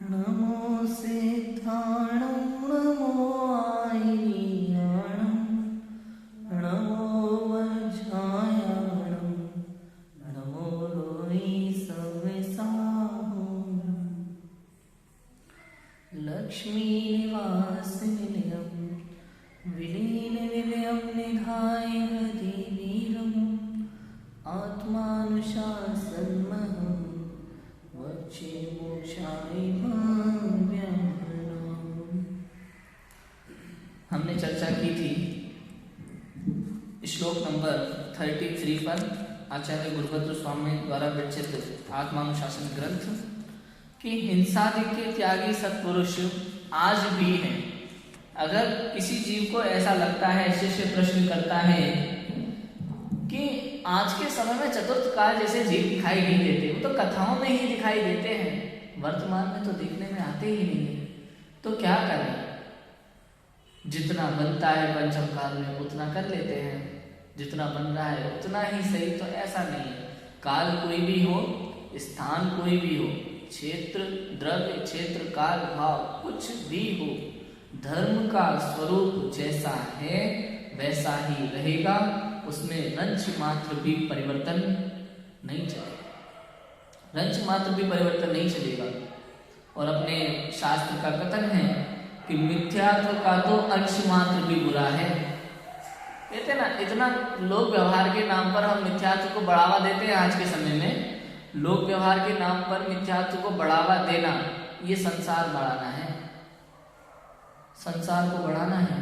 नमो सिद्धाणं नमो आयर्याणं नमो वज्रायाणं नमो लोई सविसाहुं लक्ष्मी निवास निलयं विलीन विलयं निधाय हृदिवीरम् आत्मानुशासनमहं वक्षे मोक्षाय भाव्यहरणम्। हमने चर्चा की थी श्लोक नंबर 33 पर आचार्य गुरुभद्र स्वामी द्वारा विरचित आत्मानुशासन ग्रंथ कि हिंसादि के त्यागी सत्पुरुष आज भी हैं। अगर किसी जीव को ऐसा लगता है, शिष्य प्रश्न करता है कि आज के समय में चतुर्थ काल जैसे जीव दिखाई नहीं देते, वो तो कथाओं में ही दिखाई देते हैं, वर्तमान में तो देखने में आते ही नहीं है, तो क्या करें? जितना बनता है पंचम काल में उतना कर लेते हैं, जितना बन रहा है उतना ही सही। तो ऐसा नहीं है, काल कोई भी हो, स्थान कोई भी हो, क्षेत्र द्रव्य क्षेत्र काल भाव कुछ भी हो, धर्म का स्वरूप जैसा है वैसा ही रहेगा, उसमें रंच मात्र भी परिवर्तन नहीं चलेगा, रंच मात्र भी परिवर्तन नहीं चलेगा। और अपने शास्त्र का कथन है कि मिथ्यात्व का तो अंश मात्र भी बुरा है। कहते ना, इतना लोक व्यवहार के नाम पर हम मिथ्यात्व को बढ़ावा देते हैं। आज के समय में लोक व्यवहार के नाम पर मिथ्यात्व को बढ़ावा देना, ये संसार बढ़ाना है, संसार को बढ़ाना है,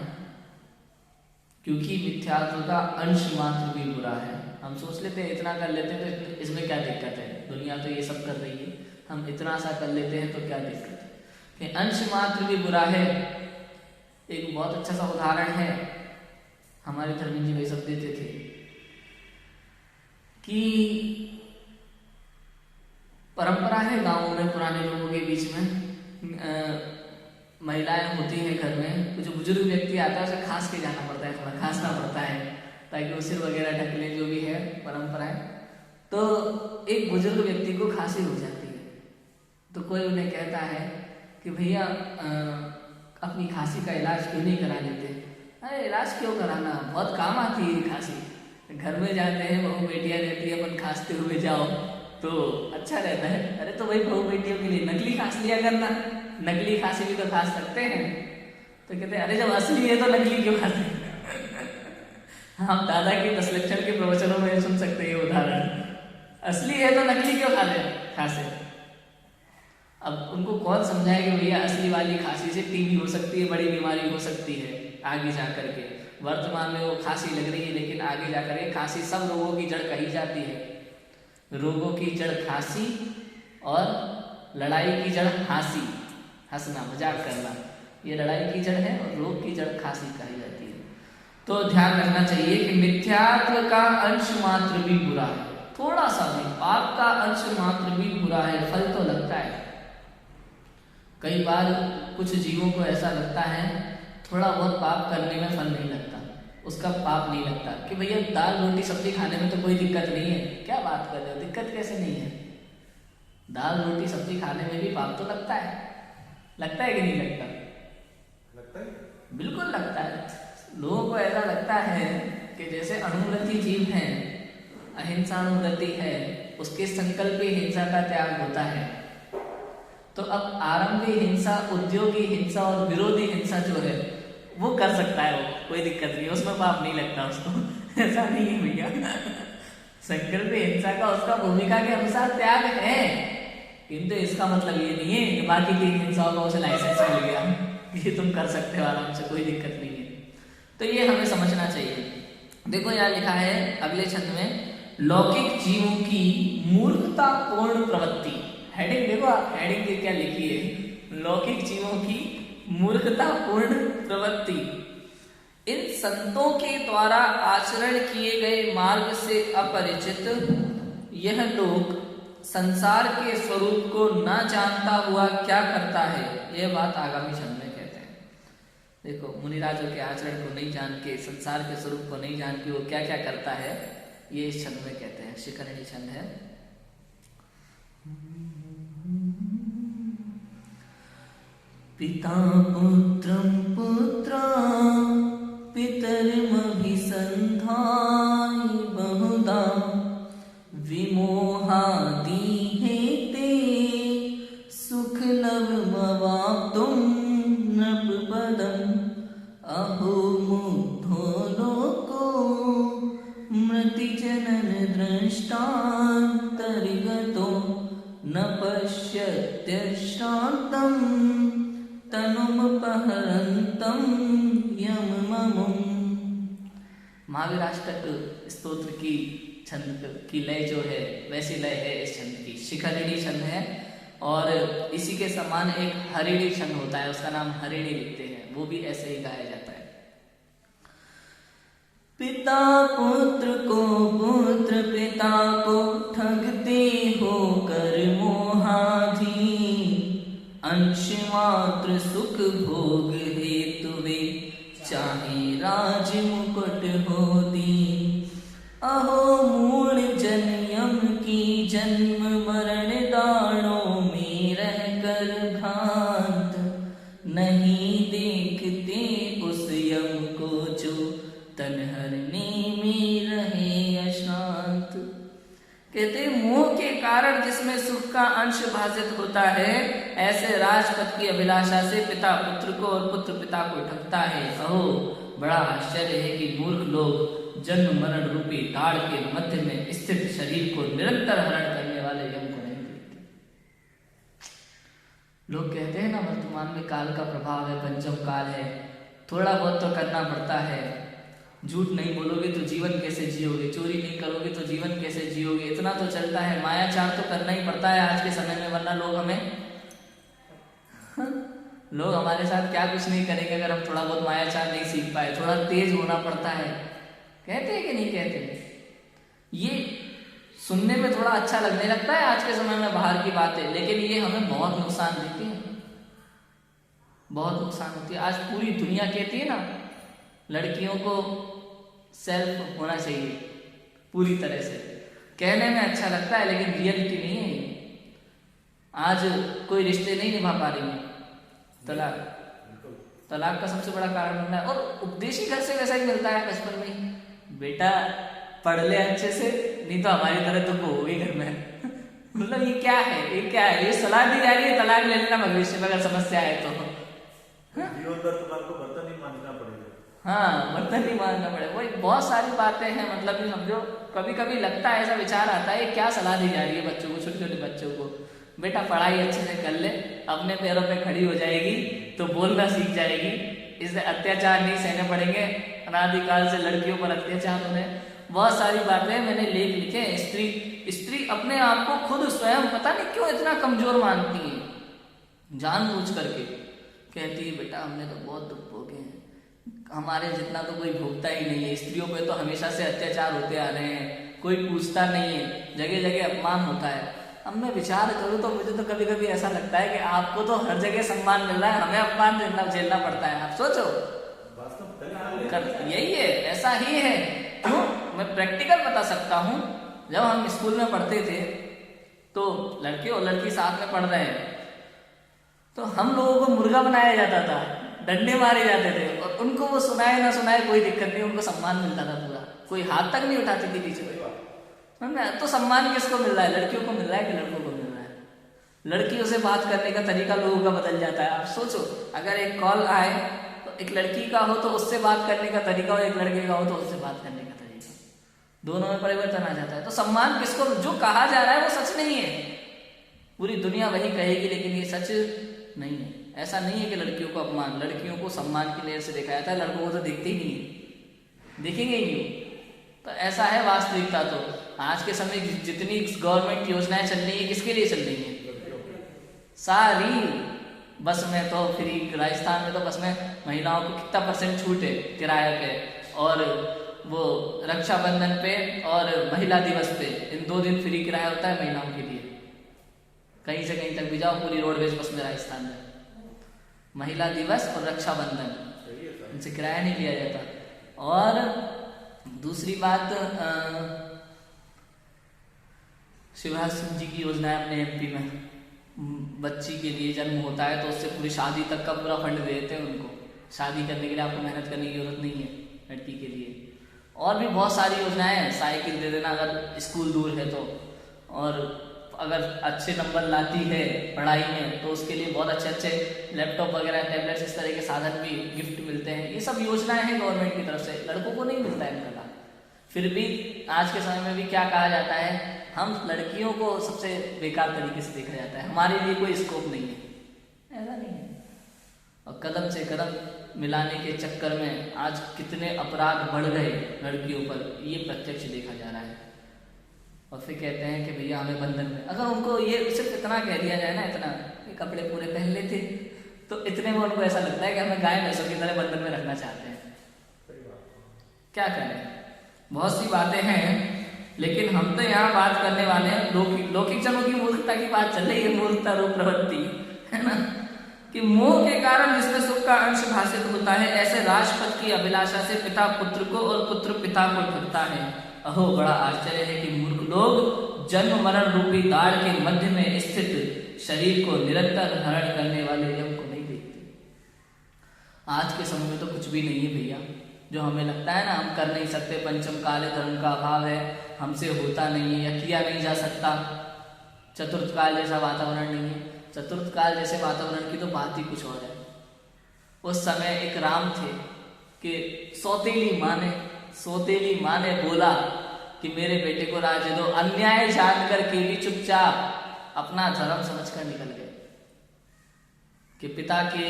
क्योंकि मिथ्यात्व का अंश मात्र भी बुरा है। हम सोच लेते हैं इतना कर लेते हैं तो इसमें क्या दिक्कत है, दुनिया तो ये सब कर रही है, हम इतना सा कर लेते हैं तो क्या दिक्कत है कि अंश मात्र भी बुरा है। एक बहुत अच्छा सा उदाहरण है, हमारे धर्मी जी वही सब देते थे कि परंपरा है गांवों में, पुराने लोगों के बीच में महिलाएं होती हैं घर में, तो जो बुजुर्ग व्यक्ति आता है उसे खास के जाना पड़ता है, थोड़ा खासना पड़ता है ताकि वो सिर वगैरह ढक ले, जो भी है परंपरा है। तो एक बुजुर्ग व्यक्ति को खांसी हो जाती है, तो कोई उन्हें कहता है कि भैया अपनी खांसी का इलाज क्यों नहीं करा लेते? अरे इलाज क्यों कराना, बहुत काम आती है खांसी, घर में जाते हैं, बहू बेटियां रहती है, अपन खांसते हुए जाओ तो अच्छा रहता है। अरे तो भाई बहू बेटियों के लिए नकली खांस लिया करना, नकली खांसी भी तो खांस सकते हैं। तो कहते हैं अरे जब असली है तो नकली क्यों खांसे? हम दादा की 10 लक्षण के प्रवचनों में सुन सकते हैं उदाहरण, असली है तो नकली क्यों खांसे? अब उनको कौन समझाए कि भैया असली वाली खांसी से टीबी हो सकती है, बड़ी बीमारी हो सकती है आगे जा करके। वर्तमान में वो खांसी लग रही है, लेकिन आगे जा करके खांसी सब रोगों की जड़ कही जाती है। रोगों की जड़ खांसी और लड़ाई की जड़ हंसी, हंसना मजाक करना, ये लड़ाई की जड़ है और रोग की जड़ खांसी कही जाती है। तो ध्यान रखना चाहिए कि मिथ्यात्व का अंश मात्र भी बुरा है, थोड़ा सा भी, पाप का अंश मात्र भी बुरा है, फल तो लगता है। कई बार कुछ जीवों को ऐसा लगता है थोड़ा बहुत पाप करने में फल नहीं लगता, उसका पाप नहीं लगता कि भैया दाल रोटी सब्जी खाने में तो कोई दिक्कत नहीं है। क्या बात कर रहे हो, दिक्कत कैसे नहीं है? दाल रोटी सब्जी खाने में भी पाप तो लगता है, लगता है कि नहीं लगता? लगता है, बिल्कुल लगता है। लोगों को ऐसा लगता है कि जैसे अणुव्रती जीव है, अहिंसा अणुव्रती है, उसके संकल्प ही हिंसा का त्याग होता है। तो अब आरंभी हिंसा, उद्योगी हिंसा और विरोधी हिंसा जो है वो कर सकता है, वो कोई दिक्कत नहीं, उसमें पाप नहीं लगता उसको। ऐसा नहीं है भैया, संकल्प हिंसा का उसका भूमिका के अनुसार त्याग है, किंतु इसका मतलब ये नहीं है कि बाकी की हिंसाओं का उसे लाइसेंस मिल गया, ये तुम कर सकते हो आराम से, कोई दिक्कत नहीं है। तो ये हमें समझना चाहिए। देखो यहाँ लिखा है अगले छंद में, लौकिक जीवों की मूर्खतापूर्ण प्रवृत्ति। हेडिंग देखो आप, हेडिंग की क्या लिखी है, लौकिक जीवों की मूर्खतापूर्ण प्रवृत्ति। इन संतों के द्वारा आचरण किए गए मार्ग से अपरिचित यह लोक संसार के स्वरूप को न जानता हुआ क्या करता है, यह बात आगामी छंद में कहते हैं। देखो मुनिराजों के आचरण को नहीं जान के, संसार के स्वरूप को नहीं जान के वो क्या क्या करता है, ये इस छंद में कहते हैं। शिखरणी छंद है। पिता पुत्रं पुत्रा पितरमभिसन्धाय बहुधा विमोहादिहेते सुखलभमवाप्तुं नृपपदम् अहो मुग्धो लोको मृतिजनन दृष्टान्तर्गतो न पश्यत्यश्रान्तं तनुमुपहरन्तं यमममुम्। महावीराष्टक स्तोत्र की छंद की लय जो है वैसी लय है इस छंद की। शिखरिणी छंद है और इसी के समान एक हरिणी छंद होता है, उसका नाम हरिणी लिखते हैं, वो भी ऐसे ही गाया जाता है। पिता पुत्र को पुत्र पिता को ठगते हो कर मोहाधीन, अंश मात्र सुख भोग हेतु वे चाहे राज मुकुट हो दीन। अहो मूढ़ जनयम की जन्म मरण दानों में रह कर भ्रांत, नहीं देखते उस यम को जो तन हरने में रहे अशांत। कहते मोह के कारण जिसमें सुख का अंश भाजित होता है, ऐसे राजपद की अभिलाषा से पिता पुत्र को और पुत्र पिता को ठगता है। अहो बड़ा आश्चर्य है कि मूर्ख लोग जन्म मरण रूपी ताड़ के मध्य में स्थित शरीर को निरंतर हरण करने वाले यम को नहीं देखते। लोग कहते हैं ना वर्तमान में काल का प्रभाव है, पंचम काल है, थोड़ा बहुत तो करना पड़ता है, झूठ नहीं बोलोगे तो जीवन कैसे जियोगे, चोरी नहीं करोगे तो जीवन कैसे जियोगे, इतना तो चलता है, मायाचार तो करना ही पड़ता है आज के समय में, वरना लोग हमारे साथ क्या कुछ नहीं करेंगे अगर हम थोड़ा बहुत मायाचार नहीं सीख पाए। थोड़ा तेज होना पड़ता है, कहते हैं कि नहीं कहते। ये सुनने में थोड़ा अच्छा लगने लगता है आज के समय में बाहर की बातें, लेकिन ये हमें बहुत नुकसान देती है, बहुत नुकसान होती है। आज पूरी दुनिया कहती है ना लड़कियों को सेल्फ होना चाहिए पूरी तरह से, कहने में अच्छा लगता है लेकिन रियलिटी नहीं है। आज कोई रिश्ते नहीं निभा पा रही है, तलाक का सबसे बड़ा कारण बनना है। और उपदेश ही घर से वैसा ही मिलता है बचपन में, बेटा पढ़ ले अच्छे से, नहीं तो हमारी तरह तुम होगी घर में। मतलब ये क्या है, ये क्या है, ये सलाह दी जा रही है तलाक ले लेना भविष्य में अगर समस्या आए तो। जीवन भर तुम्हारे बर्तन ही मांजना पड़ेगा। हाँ, बर्तन नहीं मांजना पड़ेगा, वही बहुत सारी बातें हैं। मतलब ये समझो कभी कभी लगता है, ऐसा विचार आता है क्या सलाह दी जा रही है बच्चों को, छोटे छोटे बच्चों को, बेटा पढ़ाई अच्छे से कर ले, अपने पैरों पे खड़ी हो जाएगी तो बोलना सीख जाएगी, इससे अत्याचार नहीं सहने पड़ेंगे, अनादिकाल से लड़कियों पर अत्याचार होने। बहुत सारी बातें मैंने लेख लिखे। स्त्री अपने आप को खुद स्वयं पता नहीं क्यों इतना कमजोर मानती है, जानबूझ करके कहती है बेटा हमने तो बहुत दुख भोगे हैं, हमारे जितना तो कोई भोगता ही नहीं है, स्त्रियों पे तो हमेशा से अत्याचार होते आ रहे हैं, कोई पूछता नहीं है, जगह जगह अपमान होता है। अब मैं विचार करूँ तो मुझे तो कभी कभी ऐसा लगता है कि आपको तो हर जगह सम्मान मिल रहा है, हमें अपमान झेलना पड़ता है। आप सोचो, यही है, ऐसा ही है। क्यों? मैं प्रैक्टिकल बता सकता हूँ। जब हम स्कूल में पढ़ते थे तो लड़के और लड़की साथ में पढ़ रहे हैं तो हम लोगों को मुर्गा बनाया जाता था, डंडे मारे जाते थे, और उनको वो सुनाए ना सुनाए कोई दिक्कत नहीं, उनको सम्मान मिलता था पूरा, कोई हाथ तक नहीं उठाती थी पीछे। तो सम्मान किसको मिल रहा है, लड़कियों को मिल रहा है कि लड़कों को मिल रहा है? लड़कियों से बात करने का तरीका लोगों का बदल जाता है। आप सोचो अगर एक कॉल आए तो एक लड़की का हो तो उससे बात करने का तरीका, और एक लड़के का हो तो उससे बात करने का तरीका, दोनों में परिवर्तन आ जाता है। तो सम्मान किसको, जो कहा जा रहा है वो सच नहीं है, पूरी दुनिया वही कहेगी लेकिन ये सच नहीं है। ऐसा नहीं है कि लड़कियों को अपमान, लड़कियों को सम्मान की नजर से देखा जाता है, लड़कों को तो देखते ही नहीं है, देखेंगे ही नहीं। तो ऐसा है वास्तविकता। तो आज के समय जितनी गवर्नमेंट योजनाएं चल रही है किसके लिए चल रही है? सारी बस में तो फ्री, राजस्थान में तो बस में महिलाओं को कितना % छूट है किराए पे, और वो रक्षाबंधन पे और महिला दिवस पे इन 2 दिन फ्री किराया होता है महिलाओं के लिए। कहीं से कहीं तक भी जाओ पूरी रोडवेज बस में राजस्थान में, महिला दिवस और रक्षाबंधन इनसे किराया नहीं लिया जाता। और दूसरी बात शिवराज सिंह जी की योजना है अपने एमपी में, बच्ची के लिए जन्म होता है तो उससे पूरी शादी तक का पूरा फंड दे देते हैं उनको। शादी करने के लिए आपको मेहनत करने की जरूरत नहीं है लड़की के लिए। और भी बहुत सारी योजनाएं हैं, साइकिल दे देना अगर स्कूल दूर है तो, और अगर अच्छे नंबर लाती है पढ़ाई में तो उसके लिए बहुत अच्छे अच्छे लैपटॉप वगैरह, टैबलेट्स, इस तरह के साधन भी गिफ्ट मिलते हैं। ये सब योजनाएं हैं गवर्नमेंट की तरफ से, लड़कों को नहीं मिलता है इनका लाभ। फिर भी आज के समय में भी क्या कहा जाता है, हम लड़कियों को सबसे बेकार तरीके से देखा जाता है, हमारे लिए कोई स्कोप नहीं है। ऐसा नहीं है। और कदम से कदम मिलाने के चक्कर में आज कितने अपराध बढ़ गए लड़कियों पर, ये प्रत्यक्ष देखा जा रहा है। और फिर कहते हैं कि भैया हमें बंधन में, अगर उनको ये सिर्फ इतना कह दिया जाए ना, इतना ये कपड़े पूरे पहन लेते तो इतने में उनको ऐसा लगता है कि हमें गाय भैंसों की तरह बंधन में रखना चाहते हैं। क्या करें, बहुत सी बातें हैं, लेकिन हम तो यहाँ बात करने वाले हैं लौकिक जनों की मूर्खता की बात चल रही है, मूर्खता रूप प्रवृत्ति है ना, कि मोह के कारण जिसमें सुख का अंश भाषित होता है, ऐसे राजपद की अभिलाषा से पिता पुत्र को और पुत्र पिता को ठगता है। अहो बड़ा आश्चर्य है कि मूर्ख लोग जन्म मरण रूपी दाढ़ के मध्य में स्थित शरीर को निरंतर हरण करने वाले यम को नहीं देखते। आज के समय में तो कुछ भी नहीं है भैया, जो हमें लगता है ना हम कर नहीं सकते, पंचम काले धर्म का अभाव है, हमसे होता नहीं है या किया नहीं जा सकता, चतुर्थ काल जैसा वातावरण नहीं है। चतुर्थ काल जैसे वातावरण की तो बात ही कुछ और है। उस समय एक राम थे कि सौतेली माँ ने बोला कि मेरे बेटे को राज्य दो, अन्याय जानकर के भी चुपचाप अपना धर्म समझकर निकल गए कि पिता के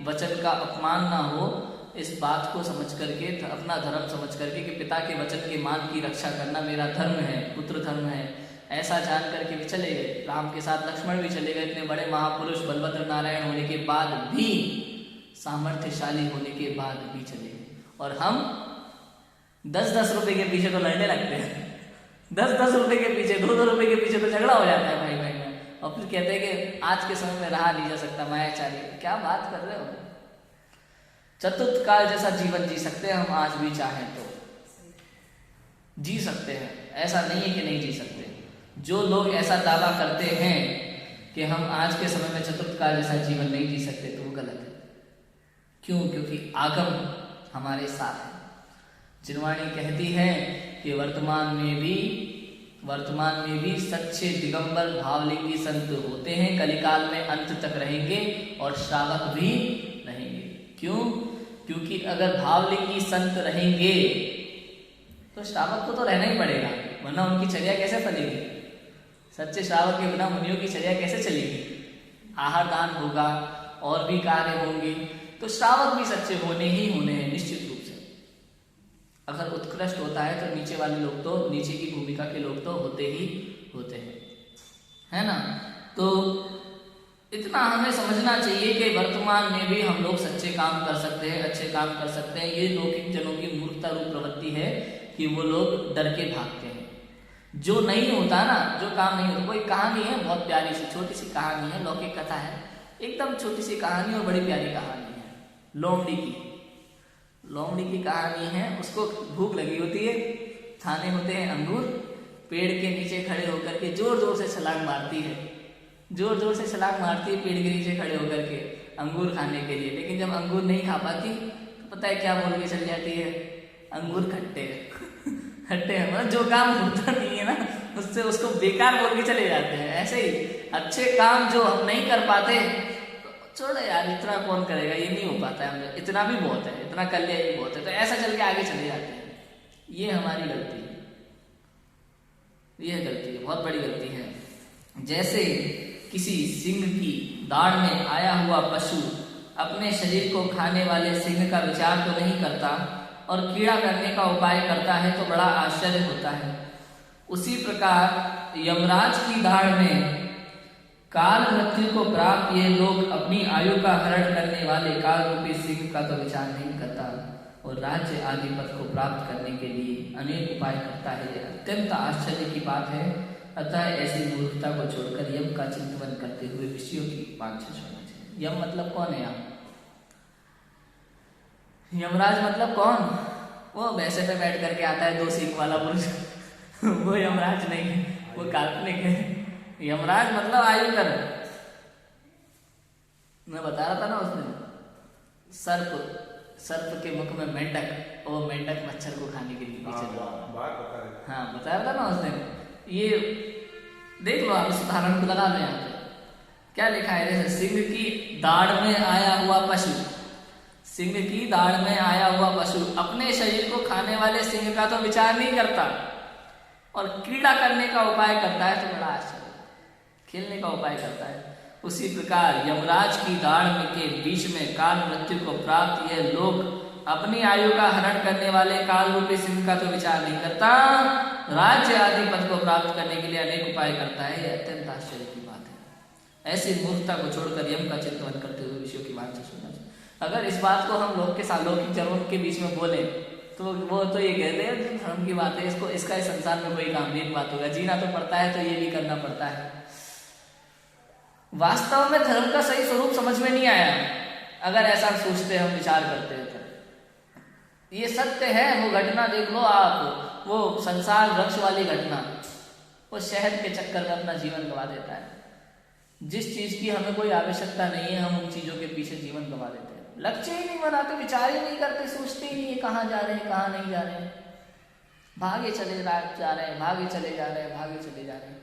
वचन का अपमान ना हो, इस बात को समझ करके, अपना धर्म समझ करके कि पिता के वचन के मान की रक्षा करना मेरा धर्म है, पुत्र धर्म है, ऐसा जान करके भी चले गए। राम के साथ लक्ष्मण भी चले गए, इतने बड़े महापुरुष बलभद्र नारायण होने के बाद भी, सामर्थ्यशाली होने के बाद भी चले गए। और हम 10-10 रुपए के पीछे तो लड़ने लगते हैं, 10-10 रुपए के पीछे, 2-2 रुपए के पीछे तो झगड़ा हो जाता है भाई भाई में। और फिर कहते हैं कि आज के समय में रहा नहीं जा सकता मायाचारी। क्या बात कर रहे हो, चतुर्थ काल जैसा जीवन जी सकते हैं हम, आज भी चाहें तो जी सकते हैं, ऐसा नहीं है कि नहीं जी सकते। जो लोग ऐसा दावा करते हैं कि हम आज के समय में चतुर्थ काल जैसा जीवन नहीं जी सकते तो वो गलत है। क्यों? क्योंकि आगम हमारे साथ है। जिनवाणी कहती है कि वर्तमान में भी सच्चे दिगंबर भावलिंगी संत होते हैं, कलिकाल में अंत तक रहेंगे और श्रावक भी रहेंगे। क्यों? क्योंकि अगर भावलिंगी संत रहेंगे तो श्रावक को तो रहना ही पड़ेगा, वरना उनकी चर्या कैसे फलेगी। सच्चे श्रावक के बिना मुनियों की चर्या कैसे चलेगी। आहार दान होगा और भी कार्य होंगे, तो श्रावक भी सच्चे होने ही होने हैं निश्चित रूप से। अगर उत्कृष्ट होता है तो नीचे वाले लोग तो, नीचे की भूमिका के लोग तो होते ही होते हैं, है ना। तो इतना हमें समझना चाहिए कि वर्तमान में भी हम लोग सच्चे काम कर सकते हैं, अच्छे काम कर सकते हैं। ये लौकिक जनों की मूर्खता रूप प्रवृत्ति है कि वो लोग डर के भागते हैं। जो नहीं होता ना, जो काम नहीं होता, कोई कहानी है बहुत प्यारी सी, छोटी सी कहानी है, लौकिक कथा है, एकदम छोटी सी कहानी और बड़ी प्यारी कहानी है। लोमड़ी की कहानी है। उसको भूख लगी होती है, खाने होते हैं अंगूर, पेड़ के नीचे खड़े होकर के जोर जोर से छलांग मारती है, पेड़ के नीचे खड़े होकर के अंगूर खाने के लिए। लेकिन जब अंगूर नहीं खा पाती तो पता है क्या बोल के चल जाती है, अंगूर खट्टे हैं। मतलब जो काम होता नहीं है ना, उससे उसको बेकार बोल के चले जाते हैं। ऐसे ही अच्छे काम जो हम नहीं कर पाते, छोड़ो यार, इतना कौन करेगा, ये नहीं हो पाता है हमसे, इतना भी बहुत है, इतना कर लिया ये बहुत है, तो ऐसा चल के आगे चले जाते हैं। ये हमारी गलती है, यह गलती है, बहुत बड़ी गलती है। जैसे किसी सिंह की दाढ़ में आया हुआ पशु अपने शरीर को खाने वाले सिंह का विचार तो नहीं करता और कीड़ा करने का उपाय करता है तो बड़ा आश्चर्य होता है, उसी प्रकार यमराज की दाढ़ में काल मृत्यु को प्राप्त ये लोग अपनी आयु का हरण करने वाले काल रूपी सिंह का तो विचार नहीं करता और राज्य आदि पद को प्राप्त करने के लिए अनेक उपाय करता है। यह अत्यंत आश्चर्य की बात है। अतः ऐसी मूर्खता को छोड़कर यम का चिंतन करते हुए विषयों की वांछा छोड़ना चाहिए। यम मतलब कौन है यहाँ? यमराज मतलब कौन? वो भैंसे पे बैठ करके आता है 2 सींग वाला पुरुष वो यमराज नहीं है। वो काल्पनिक है। यमराज मतलब आयुकर। मैं बता रहा था ना उस दिन, सर्प के मुख में मेंढक और मेंढक मच्छर को खाने के लिए पीछे लगा। बात बता रहे थे। हाँ बता रहा था ना उस दिन। ये देख लो आप, इस उदाहरण को लगा लो यहाँ पे। क्या लिखा है, जैसे सिंह की दाढ़ में आया हुआ पशु, सिंह की दाढ़ में आया हुआ पशु अपने शरीर को खाने वाले सिंह का तो विचार नहीं करता और क्रीड़ा करने का उपाय करता है, तो बड़ा आश्चर्य, खेलने का उपाय करता है। उसी प्रकार यमराज की दाढ़ में के बीच में काल मृत्यु को प्राप्त यह लोग अपनी आयु का हरण करने वाले काल रूपी सिंह का तो विचार नहीं करता, राज्य आदि पद को प्राप्त करने के लिए अनेक उपाय करता है। यह अत्यंत आश्चर्य की बात है। ऐसी मूर्खता को छोड़कर यम का चिंतन करते हुए विषयों की बात से सुनना चाहिए। अगर इस बात को हम लोग के साथ लौकिक जनों के बीच में बोले तो वो तो ये कहते हैं धर्म की बात है, इसको इसका इस संसार में कोई काम नहीं, बात होगा, जीना तो पड़ता है तो ये भी करना पड़ता है। वास्तव में धर्म का सही स्वरूप समझ में नहीं आया अगर ऐसा सोचते हम विचार करते हैं तो। ये सत्य है, वो घटना देख लो आप, वो संसार वृक्ष वाली घटना, वो शहद के चक्कर में अपना जीवन गंवा देता है। जिस चीज की हमें कोई आवश्यकता नहीं है हम उन चीजों के पीछे जीवन गंवा देते हैं। लक्ष्य ही नहीं बनाते, विचार ही नहीं करते, सोचते ही नहीं है कहाँ जा रहे हैं कहाँ नहीं जा रहे हैं, भागे चले जा रहे हैं, भागे चले जा रहे हैं, भागे चले जा रहे हैं।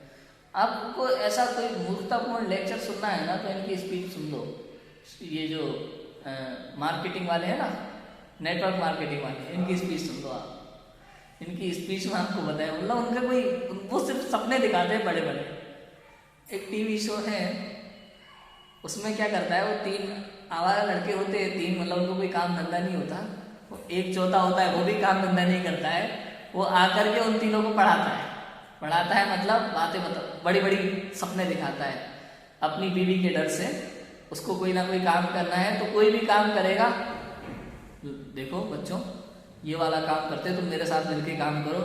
आपको ऐसा कोई मूर्खतापूर्ण लेक्चर सुनना है ना तो इनकी स्पीच सुन लो। ये जो मार्केटिंग वाले हैं ना, नेटवर्क मार्केटिंग वाले, इनकी स्पीच सुन लो आप। इनकी स्पीच में आपको बताया, मतलब उनका कोई, वो सिर्फ सपने दिखाते हैं बड़े बड़े। एक टीवी शो है, उसमें क्या करता है, वो 3 आवारा लड़के होते हैं, 3, मतलब उनको कोई काम धंधा नहीं होता, एक चौथा होता है वो भी काम धंधा नहीं करता है, वो आकर के उन तीनों को पढ़ाता है मतलब बातें, मतलब बड़ी बड़ी सपने दिखाता है अपनी बीवी के डर से। उसको कोई ना कोई काम करना है तो कोई भी काम करेगा, देखो बच्चों ये वाला काम करते तुम मेरे साथ मिलके काम करो,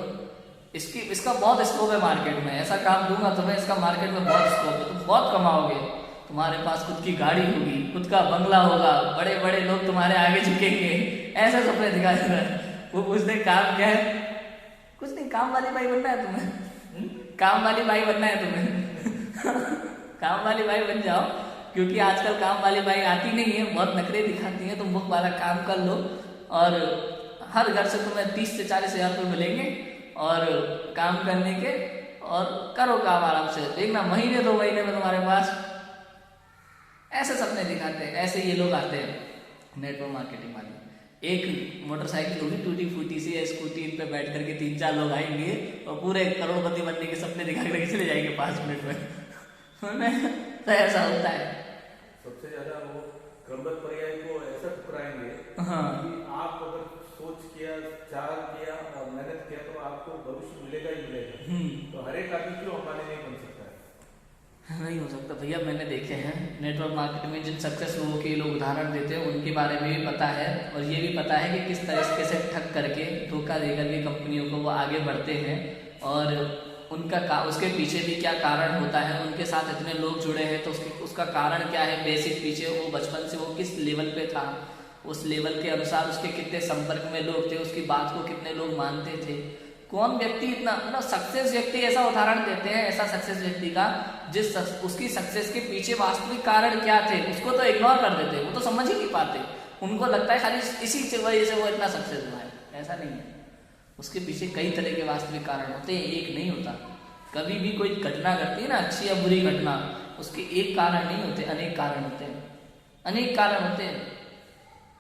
इसका बहुत स्कोप है मार्केट में, ऐसा काम दूंगा तुम्हें, इसका मार्केट में बहुत स्कोप है, तुम बहुत कमाओगे, तुम्हारे पास खुद की गाड़ी होगी, खुद का बंगला होगा, बड़े बड़े लोग तुम्हारे आगे झुकेंगे, ऐसा सपने दिखा देता है। वो पूछते काम क्या है, कुछ नहीं, काम वाली बाई बनना है तुम्हें, काम वाली बाई बनना है तुम्हें काम वाली बाई बन जाओ, क्योंकि आजकल काम वाली बाई आती नहीं है, बहुत नखरे दिखाती है, तुम बुक वाला काम कर लो और हर घर से तुम्हें 30 से 40 हजार रुपये मिलेंगे और काम करने के, और करो काम आराम से, देखना महीने 2 महीने में तुम्हारे पास। ऐसे सपने दिखाते हैं, ऐसे ये लोग आते हैं नेटवर्क मार्केटिंग वाले। एक मोटरसाइकिल होगी टूटी फूटी सी, स्कूटी पे बैठ करके 3-4 लोग आएंगे और पूरे करोड़पति बनने के सपने दिखा करके चले जाएंगे 5 मिनट में तो ऐसा होता है। सबसे ज्यादा वो क्रमबद्ध पर्याय को ऐसा ठुकराएंगे कि आप अगर सोच किया, चाह किया और मेहनत किया तो आपको भविष्य मिलेगा ही मिलेगा। तो हर एक आदमी क्यों अंबानी नहीं बन सकता है? नहीं हो सकता भैया, मैंने देखे हैं नेटवर्क मार्केटिंग में जिन सक्सेस लोगों के लोग उदाहरण देते हैं उनके बारे में भी पता है, और ये भी पता है कि किस तरीके से ठग करके, धोखा दे करके कंपनियों को वो आगे बढ़ते हैं, और उनका उसके पीछे भी क्या कारण होता है, उनके साथ इतने लोग जुड़े हैं तो उसका कारण क्या है, बेसिक पीछे वो बचपन से वो किस लेवल पे था, उस लेवल के अनुसार उसके कितने संपर्क में लोग थे, उसकी बात को कितने लोग मानते थे, कौन व्यक्ति इतना, मतलब सक्सेस व्यक्ति ऐसा उदाहरण देते हैं, ऐसा सक्सेस व्यक्ति का उसकी सक्सेस के पीछे वास्तविक कारण क्या थे उसको तो इग्नोर कर देते, वो तो समझ ही नहीं पाते, उनको लगता है खाली इसी वजह से वो इतना सक्सेस हुआ है। ऐसा नहीं है, उसके पीछे कई तरह के वास्तविक कारण होते हैं, एक नहीं होता। कभी भी कोई घटना घटती है ना, अच्छी या बुरी घटना, उसके एक कारण नहीं होते, अनेक कारण होते हैं, अनेक कारण होते हैं।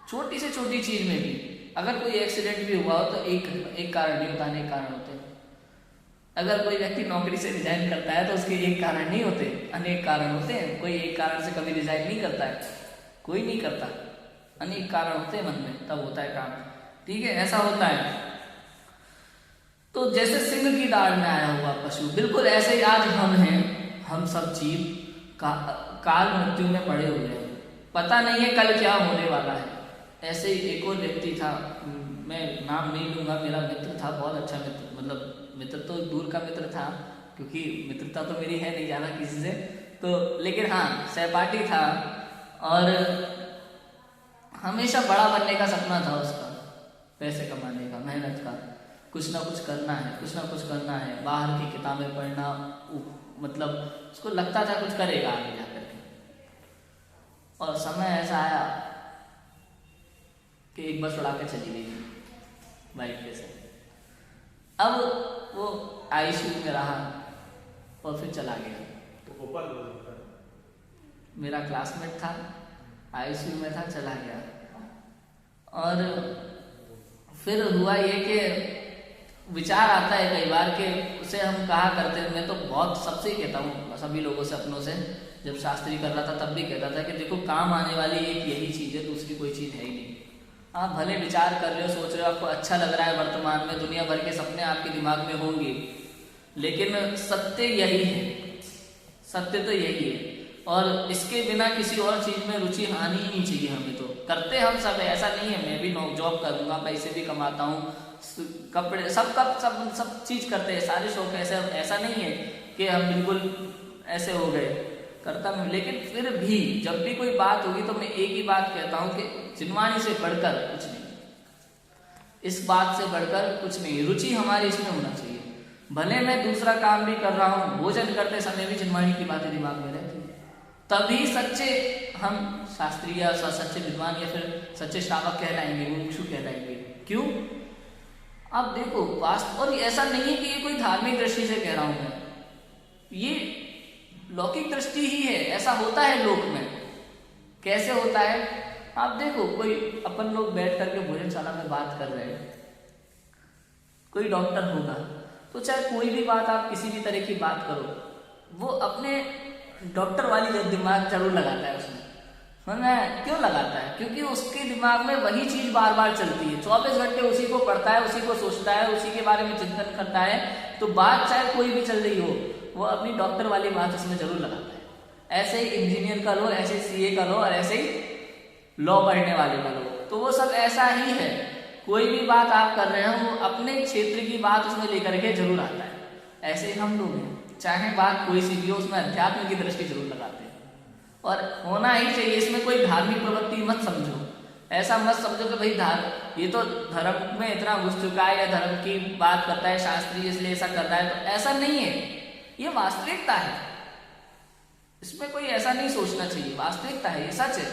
छोटी से छोटी चीज में भी अगर कोई एक्सीडेंट भी हुआ हो तो एक कारण नहीं होता, अनेक कारण होते हैं। अगर कोई व्यक्ति नौकरी से रिजाइन करता है तो उसके एक कारण नहीं होते, अनेक कारण होते हैं। कोई एक कारण से कभी रिजाइन नहीं करता है, कोई नहीं करता, अनेक कारण होते हैं मन में, तब होता है काम। ठीक है, ऐसा होता है। तो जैसे सिंह की दाढ़ में आया हुआ पशु, बिल्कुल ऐसे ही आज हम हैं, हम सब जीव काल मृत्यु में पड़े हुए हैं, पता नहीं है कल क्या होने वाला है। ऐसे ही एक और व्यक्ति था, मैं नाम नहीं लूंगा, मेरा मित्र था, बहुत अच्छा मित्र, मतलब मित्र तो दूर का मित्र था क्योंकि मित्रता तो मेरी है नहीं जाना किसी से, तो लेकिन हाँ सहपाठी था, और हमेशा बड़ा बनने का सपना था उसका, पैसे कमाने का, मेहनत का, कुछ ना कुछ करना है, कुछ ना कुछ करना है, बाहर की किताबें पढ़ना, मतलब उसको लगता था कुछ करेगा आगे जाकर के। और समय ऐसा आया कि एक बस उड़ा के चली गई बाइक पे से। अब वो आईसीयू में रहा और फिर चला गया। तो गोपाल मेरा क्लासमेट था, आईसीयू में था, चला गया। और फिर हुआ ये कि विचार आता है कई बार कि उसे हम कहा करते, मैं तो बहुत सबसे ही कहता हूँ, सभी लोगों से, अपनों से, जब शास्त्री कर रहा था तब भी कहता था कि देखो काम आने वाली एक यही चीज़ है, दूसरी कोई चीज़ है ही नहीं। आप भले विचार कर रहे हो, सोच रहे हो, आपको अच्छा लग रहा है, वर्तमान में दुनिया भर के सपने आपके दिमाग में होंगे, लेकिन सत्य यही है, सत्य तो यही है। और इसके बिना किसी और चीज में रुचि आनी ही नहीं चाहिए हमें। तो करते हम सब है, ऐसा नहीं है मैं भी जॉब करूंगा, पैसे भी कमाता हूँ, कपड़े सब चीज करते हैं, सारे शौक ऐसा नहीं है कि हम बिल्कुल ऐसे हो गए, करता हूँ। लेकिन फिर भी जब भी कोई बात होगी तो मैं एक ही बात कहता हूँ कि जिनवाणी से बढ़कर कुछ नहीं, इस बात से बढ़कर कुछ नहीं, रुचि हमारी इसमें होना चाहिए। भले मैं दूसरा काम भी कर रहा हूँ, भोजन करते समय भी जिनवाणी की बातें दिमाग में रहती है, तभी सच्चे हम शास्त्रीय या सच्चे विद्वान या फिर सच्चे श्रावक कहलाएंगे, मुमुक्षु कहलाएंगे। क्यों? आप देखो वास्तव, और ऐसा नहीं है कि ये कोई धार्मिक दृष्टि से कह रहा हूं मैं, ये लौकिक दृष्टि ही है। ऐसा होता है लोक में। कैसे होता है? आप देखो, कोई अपन लोग बैठ करके भोजनशाला में बात कर रहे हैं, कोई डॉक्टर होगा तो चाहे कोई भी बात, आप किसी भी तरह की बात करो, वो अपने डॉक्टर वाली दिमाग जरूर लगाता है उसमें। क्यों लगाता है? क्योंकि उसके दिमाग में वही चीज बार बार चलती है, 24 घंटे उसी को पढ़ता है, उसी को सोचता है, उसी के बारे में चिंतन करता है। तो बात चाहे कोई भी चल रही हो, वो अपनी डॉक्टर वाली बात उसमें जरूर लगाता है। ऐसे ही इंजीनियर का लो, ऐसे सीए का लो, और ऐसे ही लॉ पढ़ने वाले का लो, तो वो सब ऐसा ही है। कोई भी बात आप कर रहे हो, वो अपने क्षेत्र की बात उसमें लेकर के जरूर आता है। ऐसे ही हम लोग हैं, चाहे बात कोई सी भी हो, उसमें अध्यात्म की दृष्टि जरूर लगाते हैं। और होना ही चाहिए, इसमें कोई धार्मिक प्रवृत्ति मत समझो। ऐसा मत समझो कि भाई ये तो धर्म में इतना घुस चुका है, या धर्म की बात करता है शास्त्री इसलिए ऐसा कर रहा है। तो ऐसा नहीं है, ये वास्तविकता है। इसमें कोई ऐसा नहीं सोचना चाहिए, वास्तविकता है, ये सच है।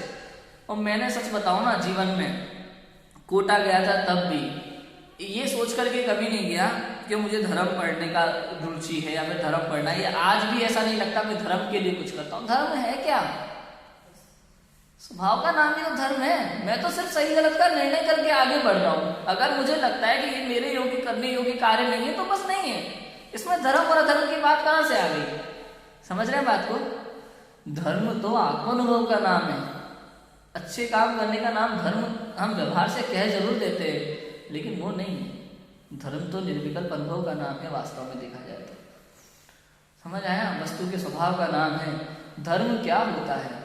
और मैंने सच बताऊं ना, जीवन में कोटा गया था तब भी ये सोच करके कभी नहीं गया कि मुझे धर्म पढ़ने का रुचि है या फिर धर्म पढ़ना है। आज भी ऐसा नहीं लगता मैं धर्म के लिए कुछ करता हूँ। धर्म है क्या? स्वभाव का नाम ही तो धर्म है। मैं तो सिर्फ सही गलत का निर्णय करके आगे बढ़ रहा हूँ। अगर मुझे लगता है कि ये मेरे योग्य करने योग्य कार्य नहीं है तो बस नहीं है। इसमें धर्म और अधर्म की बात कहाँ से आ गई? समझ रहे हैं बात को? धर्म तो आत्मानुभव का नाम है। अच्छे काम करने का नाम धर्म हम व्यवहार से कह जरूर देते हैं, लेकिन वो नहीं है। धर्म तो निर्विकल्प अनुभव का नाम है, वास्तव में देखा जाए तो। समझ आया? वस्तु के स्वभाव का नाम है। धर्म क्या होता है?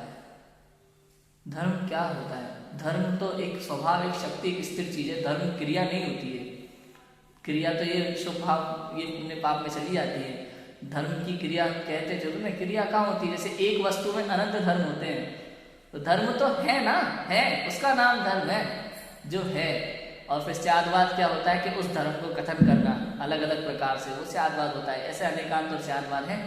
धर्म क्या होता है? धर्म तो एक स्वभाव, एक शक्ति, एक स्थिर चीज है। धर्म क्रिया नहीं होती है। क्रिया तो ये शुभ भाव, ये पुण्य पाप में चली जाती है। धर्म की क्रिया कहते जरूर ना, क्रिया कहाँ होती है? जैसे एक वस्तु में अनंत धर्म होते हैं, तो धर्म तो है ना, है, उसका नाम धर्म है, जो है। और फिर स्यादवाद क्या होता है कि उस धर्म को कथन करना अलग अलग प्रकार से, वो स्यादवाद होता है। ऐसे अनेकांत और स्यादवाद है।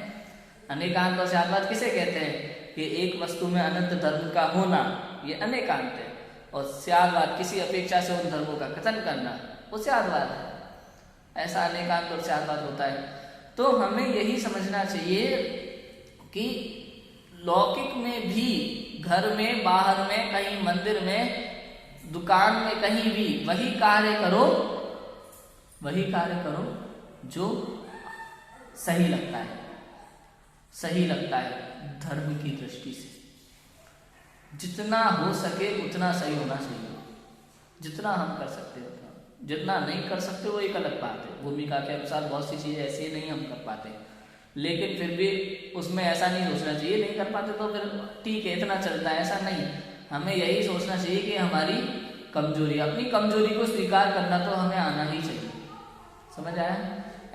अनेकांत और स्यादवाद किसे कहते हैं? कि एक वस्तु में अनंत धर्म का होना, ये अनेकांत है। और स्यादवाद किसी अपेक्षा से उन धर्मों का कथन करना, वो स्यादवाद है। ऐसा अनेकांत और स्यादवाद होता है। तो हमें यही समझना चाहिए कि लौकिक में भी, घर में, बाहर में, कहीं मंदिर में, दुकान में, कहीं भी वही कार्य करो, वही कार्य करो जो सही लगता है, सही लगता है धर्म की दृष्टि से। जितना हो सके उतना सही होना चाहिए, जितना हम कर सकते हैं उतना। जितना नहीं कर सकते वो एक अलग बात है। भूमिका के अनुसार बहुत सी चीजें ऐसी नहीं हम कर पाते, लेकिन फिर भी उसमें ऐसा नहीं सोचना चाहिए नहीं कर पाते तो फिर ठीक है, इतना चलता है, ऐसा नहीं। हमें यही सोचना चाहिए कि हमारी कमजोरी, अपनी कमजोरी को स्वीकार करना तो हमें आना ही चाहिए। समझ आया?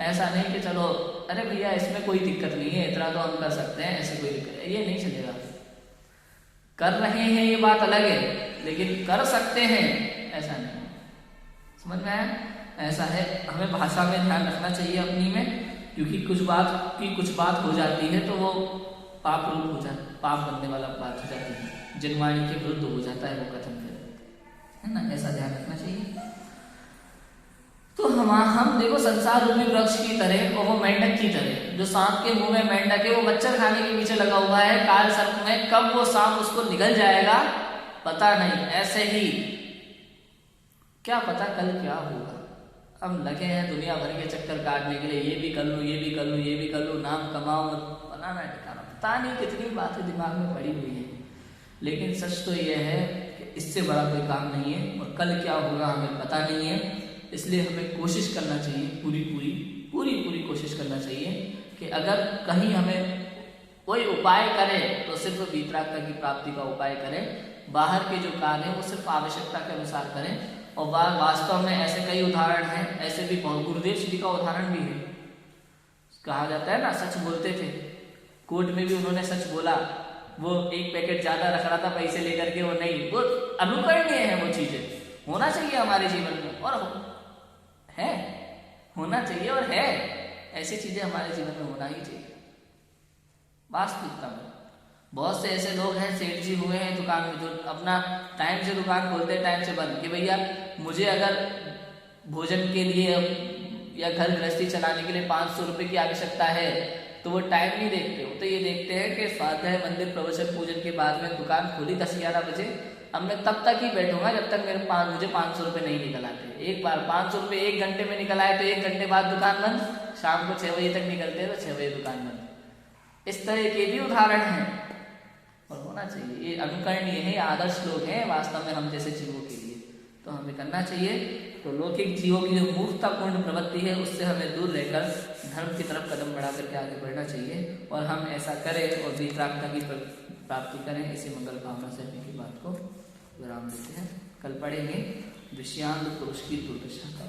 ऐसा नहीं कि चलो अरे भैया इसमें कोई दिक्कत नहीं है, इतना तो हम कर सकते हैं, ऐसे कोई दिक्कत, ये नहीं चलेगा। कर रहे हैं ये बात अलग है, लेकिन कर सकते हैं ऐसा नहीं। समझ में आया? ऐसा है, हमें भाषा में ध्यान रखना चाहिए अपनी में, क्योंकि कुछ बात हो जाती है तो वो पाप रूप हो जाता, पाप बनने वाला बात हो जाती है, जनवाणी के विरुद्ध हो जाता है वो कथन, है ना, ऐसा ध्यान रखना चाहिए। तो हम देखो संसार रूपी वृक्ष की तरह और वो मेंढक की तरह, जो सांप के मुंह में मेंढक है वो मच्छर खाने के पीछे लगा हुआ है, काल सर्प में कब वो सांप उसको निगल जाएगा पता नहीं। ऐसे ही क्या पता कल क्या होगा, हम लगे हैं दुनिया भर के चक्कर काटने के लिए, ये भी कर लूं, ये भी कर लूं, ये भी कर लूं, नाम कमाओ, बनाना ठिकाना, पता नहीं कितनी बातें दिमाग में पड़ी हुई है। लेकिन सच तो यह है कि इससे बड़ा कोई काम नहीं है, और कल क्या होगा हमें पता नहीं है। इसलिए हमें कोशिश करना चाहिए, पूरी कोशिश करना चाहिए कि अगर कहीं हमें कोई उपाय करें तो सिर्फ वीतराग की प्राप्ति का उपाय करें, बाहर के जो कार्य है वो सिर्फ आवश्यकता के अनुसार करें। और वास्तव में ऐसे कई उदाहरण हैं, ऐसे भी बहुत, गुरुदेव श्री का उदाहरण भी है। कहा जाता है ना, सच बोलते थे, कोर्ट में भी उन्होंने सच बोला, वो एक पैकेट ज्यादा रख रहा था पैसे लेकर के, वो नहीं, वो अनुकरणीय है, वो चीजें होना चाहिए हमारे जीवन में, और है, होना चाहिए और है, ऐसी चीजें हमारे जीवन में होना ही चाहिए वास्तविकता में। बहुत से ऐसे लोग हैं, सेठ जी हुए हैं दुकान में, जो अपना टाइम से दुकान खोलते हैं, टाइम से बंद, कि भैया मुझे अगर भोजन के लिए या घर गृहस्थी चलाने के लिए 500 रुपये की आवश्यकता है, तो वो टाइम नहीं देखते, वो तो ये देखते हैं कि स्वाध्याय मंदिर प्रवचन पूजन के बाद में दुकान खोली 10-11 बजे, अब मैं तब तक ही बैठूंगा जब तक मुझे 500 रुपये नहीं निकल आते। एक बार 500 रुपये 1 घंटे में निकल आए तो 1 घंटे बाद दुकान बंद, शाम को 6 बजे तक निकलते हैं तो 6 बजे दुकान बंद। इस तरह के भी उदाहरण हैं और होना चाहिए, ये अनुकरणीय है, आदर्श लोग हैं वास्तव में हम जैसे जीवों के लिए, तो हमें करना चाहिए। तो लौकिक जीवों की जो मूर्खतापूर्ण प्रवृत्ति है उससे हमें दूर रहकर धर्म की तरफ कदम बढ़ा करके आगे बढ़ना चाहिए, और हम ऐसा करें और वीतरागता की प्राप्ति करें। इसी मंगल भावना से अपनी की बात को विराम देते हैं। कल पढ़ेंगे विषयांग पुरुष की दुर्दशा का।